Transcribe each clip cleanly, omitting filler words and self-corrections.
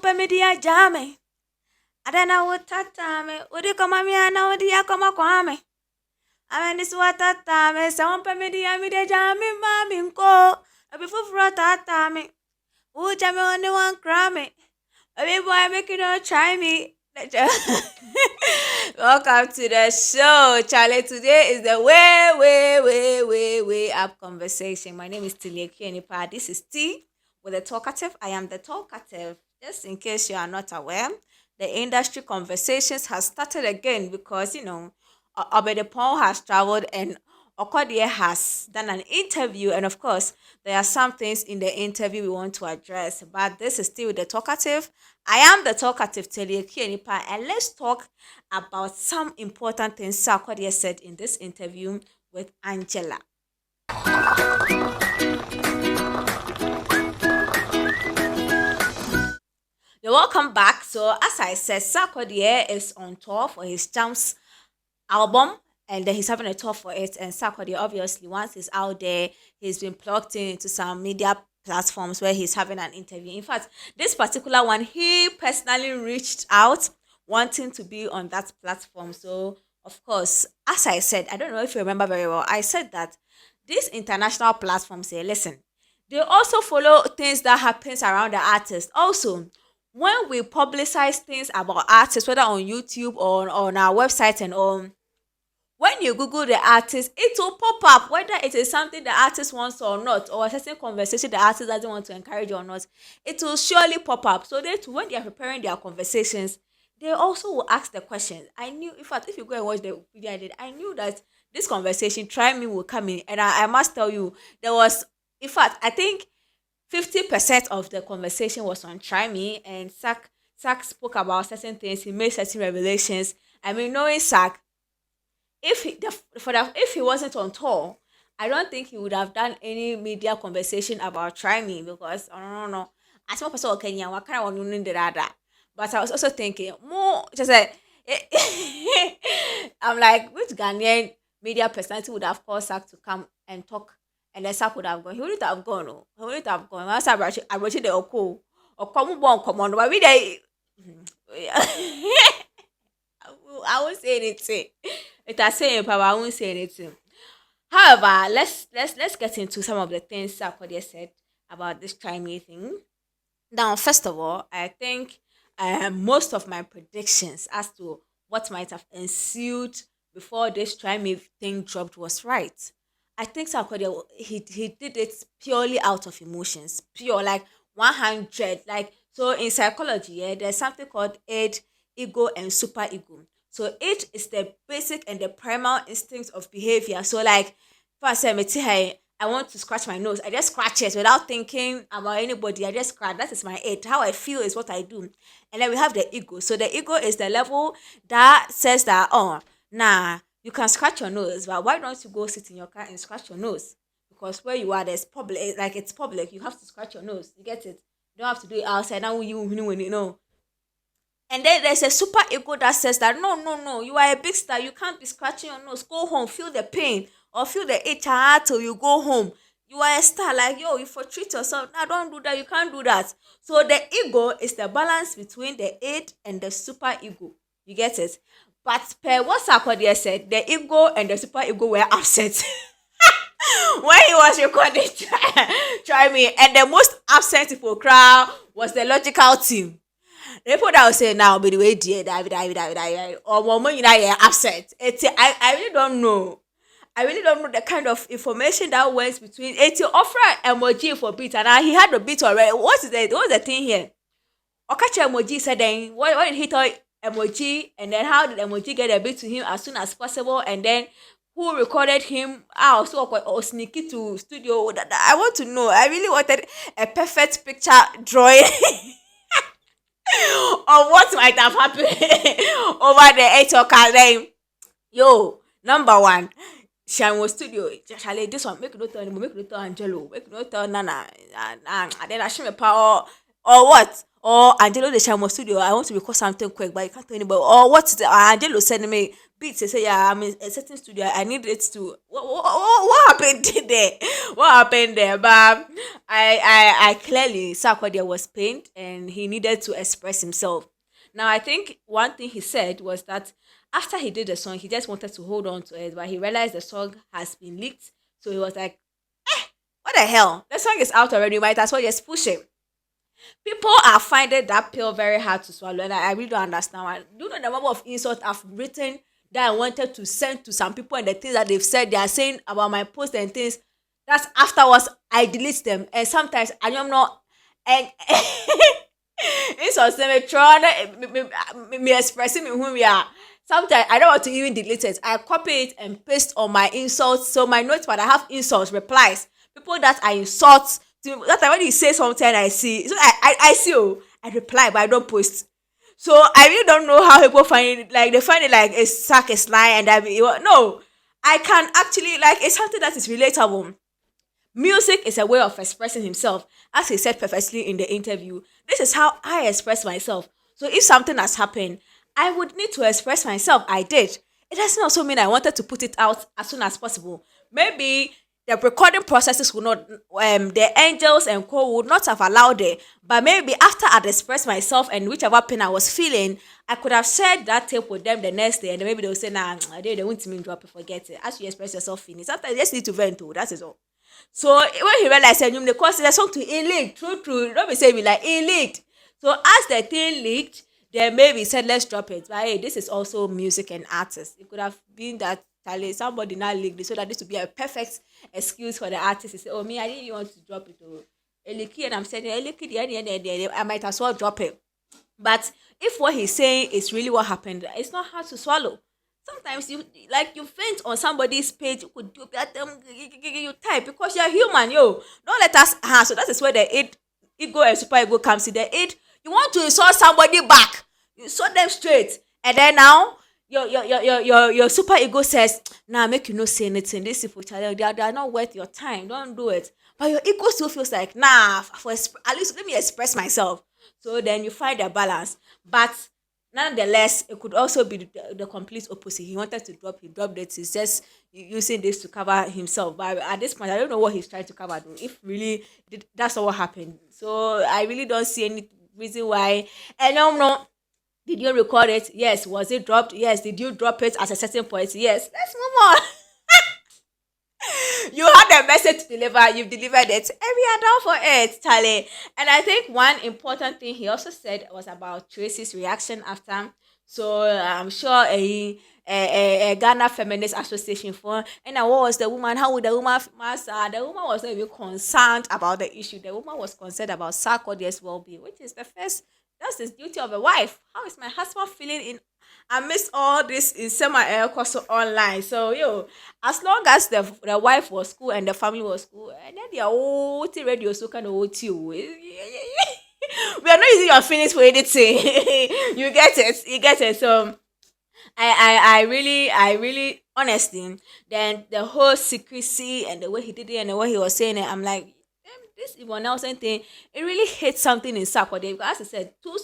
won't media jammy. Adana would tatame, would you come me and would you come a kwame? I mean, this what tatame, some media media jammy, mammy, go. A before for tatame. Would jammy only one crammy. A big boy make it all try me. Welcome to the show, Charlie. Today is the way up conversation. My name is Tilia Kienipa. This is T with the talkative. I am the talkative. Just in case you are not aware, the industry conversations has started again because Obedepon has traveled and Okodie has done an interview, and of course, there are some things in the interview we want to address. But this is still the talkative. I am the talkative Teleki Nipa, and let's talk about some important things Sarkodie said in this interview with Angela. You're welcome back. So, as I said, Sarkodie is on tour for his Jams album, and then he's having a tour for it. And Sarkodie, obviously, once he's out there, he's been plugged into some media platforms where he's having an interview. In fact, this particular one, he personally reached out wanting to be on that platform. So, of course, as I said, I don't know if you remember very well, I said that these international platforms say, listen, they also follow things that happens around the artist. Also, when we publicize things about artists, whether on YouTube or on our website and on, when you Google the artist, it will pop up whether it is something the artist wants or not, or a certain conversation the artist doesn't want to encourage or not. It will surely pop up. So they too, when they are preparing their conversations, they also will ask the questions. I knew, in fact, if you go and watch the video I did, I knew that this conversation, Try Me, will come in. And I must tell you, there was, in fact, I think 50% of the conversation was on Try Me, and Sark spoke about certain things. He made certain revelations. I mean, knowing Sark, if he wasn't on tour, I don't think he would have done any media conversation about Try Me, because I don't know. As one person Kenya, what kind of one the other. But I was also thinking more just like I'm like, which Ghanaian media personality would have called Sark to come and talk, and then Sark would have gone. He wouldn't have gone. No. He wouldn't have gone. Once I brought the Oko or come on, but we they. I won't say anything. It has saying, but I won't say anything. However, let's get into some of the things Sarkodie said about this Try Me thing. Now, first of all, I think most of my predictions as to what might have ensued before this Try Me thing dropped was right. I think Sarkodie, he did it purely out of emotions, pure, like 100. Like, so in psychology, there's something called id, ego, and super ego. So id is the basic and the primal instincts of behavior. So like, if I say, hey, I want to scratch my nose, I just scratch it without thinking about anybody. I just scratch. That is my id. How I feel is what I do. And then we have the ego. So the ego is the level that says that, oh, nah, you can scratch your nose, but why don't you go sit in your car and scratch your nose? Because where you are, there's public, like it's public. You have to scratch your nose. You get it? You don't have to do it outside. Now you know. And then there's a super ego that says that no, you are a big star. You can't be scratching your nose. Go home, feel the pain or feel the itch till you go home. You are a star, like yo, you for treat yourself. Now don't do that. You can't do that. So the ego is the balance between the id and the super ego. You get it? But per what Sarkodie said, the ego and the super ego were upset when he was recording Try Me, and the most upset people crowd was the logical team. The people that will say now, by the way, dear, or woman, upset. I really don't know. I really don't know the kind of information that went between. It's offer emoji for beat, and he had the beat already. What's the thing here? Okachi emoji said then what did he tell emoji, and then how did emoji get a beat to him as soon as possible, and then who recorded him also or sneaky to studio? I want to know. I really wanted a perfect picture drawing of what might have happened over the 8 then. Yo, number one, Shanwo Studio. Charlie, this one, make no tell anymore, make no tell Angelo, make no tell Nana, and then I show me power or what? Or Angelo the Shanwo Studio. I want to record something quick, but I can't tell anybody. Or what Angelo sent me beat. They say, yeah, I'm in a certain studio. I need it to. What happened there? What happened there? But I clearly Sarkodie was pained and he needed to express himself. Now I think one thing he said was that after he did the song, he just wanted to hold on to it, but he realized the song has been leaked. So he was like, what the hell? The song is out already. You might as well just push it. People are finding that pill very hard to swallow, and I really don't understand why. Do you know the number of insults I've written that I wanted to send to some people and the things that they've said they are saying about my post and things? That's afterwards I delete them, and sometimes I am not. And insults them trying me expressing me who we are. Sometimes I don't want to even delete it. I copy it and paste on my insults. So my notepad I have insults, replies. People that I insult to that time when you say something I see. So I see I reply but I don't post. So I really don't know how people find it. Like they find it like a sack a lie and no. I can actually like it's something that is relatable. Music is a way of expressing himself, as he said perfectly in the interview. This is how I express myself. So if something has happened, I would need to express myself. I did. It doesn't also mean I wanted to put it out as soon as possible. Maybe the recording processes would not, the angels and co would not have allowed it. But maybe after I'd expressed myself and whichever pain I was feeling, I could have shared that tape with them the next day, and then maybe they'll say, "Nah, they won't me drop it, forget it." As you express yourself, finish. Sometimes you just need to vent. Too. That is all. So when he realized that the cause the song to it leaked, true. Don't be saying me like it leaked. So as the thing leaked, then maybe said let's drop it. But hey, this is also music and artists. It could have been that somebody now leaked it so that this would be a perfect excuse for the artist to say, "Oh me, I didn't even want to drop it." Oh, Eliki and I'm saying Eliki, I might as well drop it. But if what he's saying is really what happened, it's not hard to swallow. Sometimes you faint on somebody's page, you could do that you type because you're human, yo. Don't let us so that is where the ego and super ego comes in. The you want to insult somebody back. You insult them straight. And then now your super ego says, nah, make you no say anything. These people they are not worth your time. Don't do it. But your ego still feels like, nah, at least let me express myself. So then you find a balance. But nonetheless, it could also be the complete opposite. He wanted to drop, he dropped it. He's just using this to cover himself. But at this point, I don't know what he's trying to cover. Though. If really that's not what happened. So I really don't see any reason why. And no, did you record it? Yes. Was it dropped? Yes. Did you drop it at a certain point? Yes. Let's move on. You had a message to deliver, you've delivered it, and we are down for it, Charlie. And I think one important thing he also said was about Tracy's reaction after. So I'm sure a Ghana Feminist Association for and what was the woman? How would the woman master? The woman was not even concerned about the issue. The woman was concerned about Sarkodie's well-being, which is the first. That's the duty of a wife. How is my husband feeling in amidst all this in semi air course online? So as long as the wife was cool and the family was cool, and then they are all radio so kind of you. We are not using your feelings for anything. You get it. So I really honestly, then the whole secrecy and the way he did it and the way he was saying it, I'm like, this Yvonne Nelson thing, it really hits something in Sarkodie because as I said, two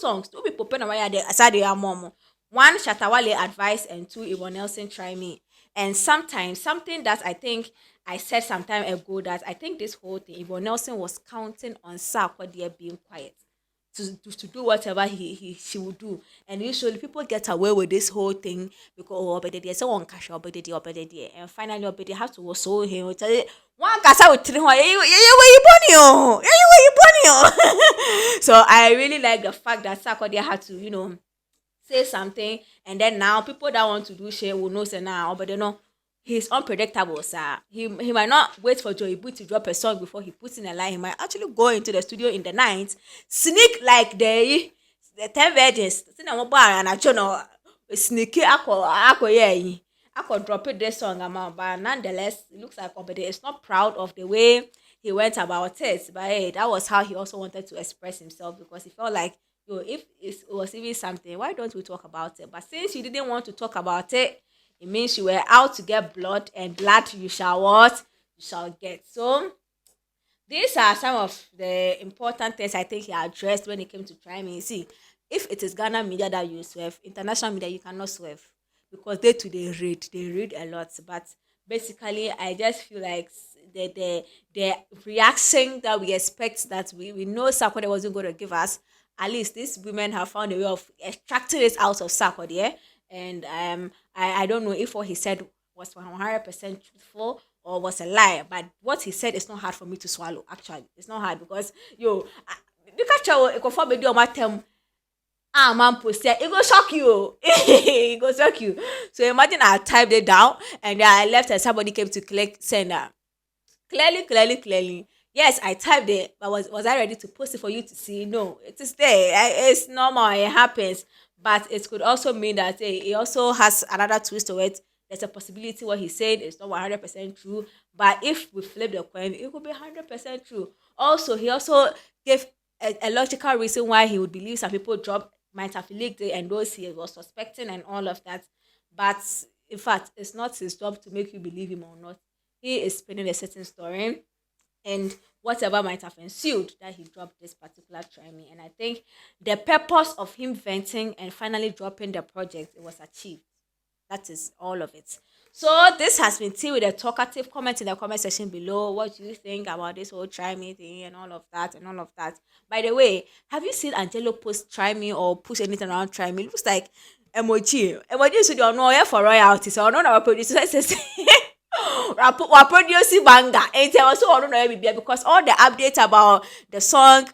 people pen around there aside their mom. One Shatawale advice and two Yvonne Nelson try me. And sometimes something that I think I said some time ago that I think this whole thing, Yvonne Nelson was counting on Sarkodie being quiet. To do whatever she would do, and usually people get away with this whole thing because but they someone cash up but they and finally but they have to also him tell it one casa with three so I really like the fact that Sarkodie had to say something, and then now people that want to do shit will know say now but they know he's unpredictable, sir. He might not wait for Joey Boo to drop a song before he puts in a line. He might actually go into the studio in the night, sneak like the 10 virgins. Sneaky ako drop it this song amount, but nonetheless, it looks like Obede is not proud of the way he went about it. But hey, that was how he also wanted to express himself because he felt like, if it was even something, why don't we talk about it? But since you didn't want to talk about it, it means you were out to get blood, and blood you shall what? You shall get. So these are some of the important things I think he addressed when it came to trying me. See, if it is Ghana media that you swerve, international media you cannot swerve. because they read a lot. But basically, I just feel like the reaction that we expect, that we know Sarkodie wasn't going to give us. At least these women have found a way of extracting it out of Sarkodie. Yeah? And I don't know if what he said was 100% truthful or was a lie, but what he said is not hard for me to swallow. Actually, it's not hard because you catch a conform with your matter. Ah, man, post it. It go shock you. It go shock you. So imagine I typed it down and then I left and somebody came to click send. Clearly. Yes, I typed it, but was I ready to post it for you to see? No, it is there. It's normal. It happens. But it could also mean that it also has another twist to it. There's a possibility what he said is not 100% true. But if we flip the coin, it could be 100% true. Also, he also gave a logical reason why he would believe some people job might have leaked it and those he was suspecting and all of that. But in fact, it's not his job to make you believe him or not. He is spinning a certain story, and whatever might have ensued that he dropped this particular try me. And I think the purpose of him venting and finally dropping the project, it was achieved. That is all of it. So this has been T with a talkative. Comment in the comment section below. What do you think about this whole try me thing and all of that and all of that? By the way, have you seen Angelo post try me or push anything around try me? It looks like emoji. Emoji is the no for royalties or no our producers. We're producing banger. And I also want to know because all the updates about the song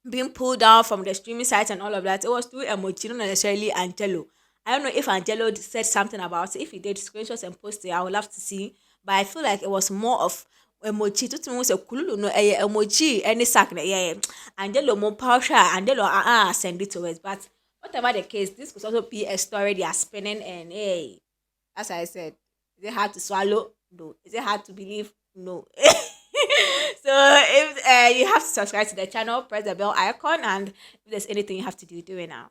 being pulled down from the streaming sites and all of that, it was through emoji, not necessarily Angelo. I don't know if Angelo said something about it. If he did screenshots and post it, I would love to see. But I feel like it was more of emoji. To me, was a kululu no emoji any sack yeah. Angelo mo power Angelo send it to us. But whatever the case, this could also be a story they are spinning and hey, as I said, is it hard to swallow? No. Is it hard to believe? No. So if you have to subscribe to the channel, press the bell icon, and if there's anything you have to do, do it now.